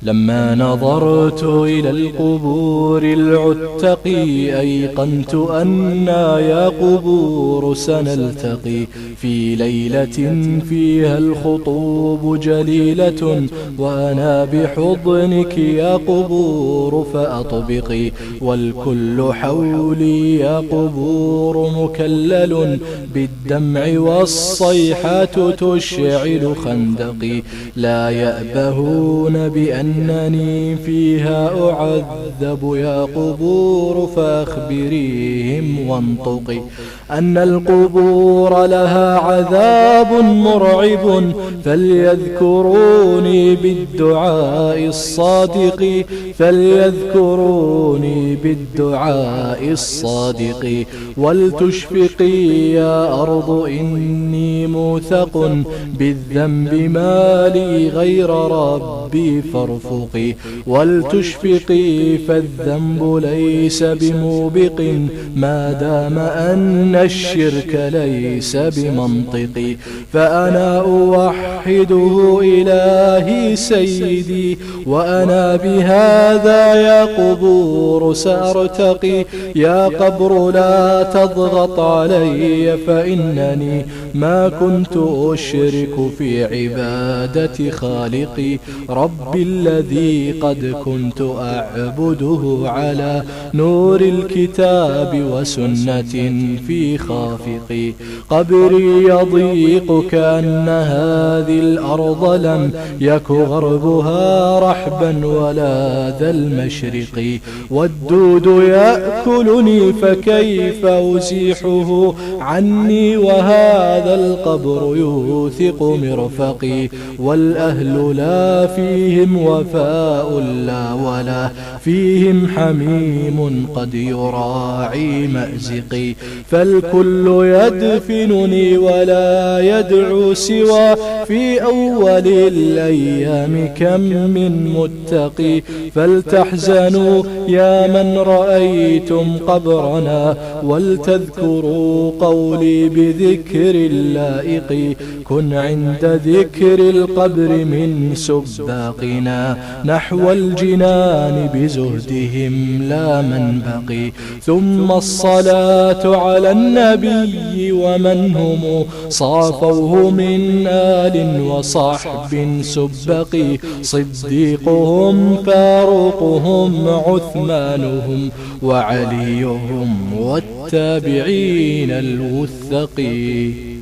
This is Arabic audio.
لما نظرت إلى القبور العتقي أيقنت أنا يا قبور سنلتقي في ليلة فيها الخطوب جليلة، وأنا بحضنك يا قبور فأطبقي، والكل حولي يا قبور مكلل بالدمع والصيحات تشعل خندقي. لا يأبهون بأنني فيها أعذب يا قبور فأخبريهم وانطقي أن القبور لها عذاب مرعب، فليذكروني بالدعاء الصادق، فليذكروني بالدعاء الصادق. ولتشفقي يا أرض إني موثق بالذنب ما لي غير ربي فارفقي، ولتشفقي فالذنب ليس بموبق ما دام أن الشرك ليس بمنطقي. فأنا أوحده إلهي سيدي، وأنا بهذا يا قبور سأرتقي. يا قبر لا تضغط علي فإنني ما كنت أشرك في عبادة خالقي ربي الذي قد كنت أعبده على نور الكتاب وسنة في خافقي. قبري يضيق كأن هذه الأرض لم يك غربها رحبا ولا ذا المشرق، والدود يأكلني فكيف أزيحه عني وهذا القبر يوثق مرفقي. والأهل لا فيهم وفاء لا ولا فيهم حميم قد يراعي مأزقي، فالكل يدفنني ولا يدعو سوى في أول الأيام كم من متقي. فلتحزنوا يا من رأيتم قبرنا، ولتذكروا قولي بذكر اللائق. كن عند ذكر القبر من سباقنا نحو الجنان بزهدهم لا من بقي. ثم الصلاة على النبي ومن هم صافوه من آل وصحب سبقي. صديقهم فاروقهم عثمانهم وعليهم والتابعين الوثقي.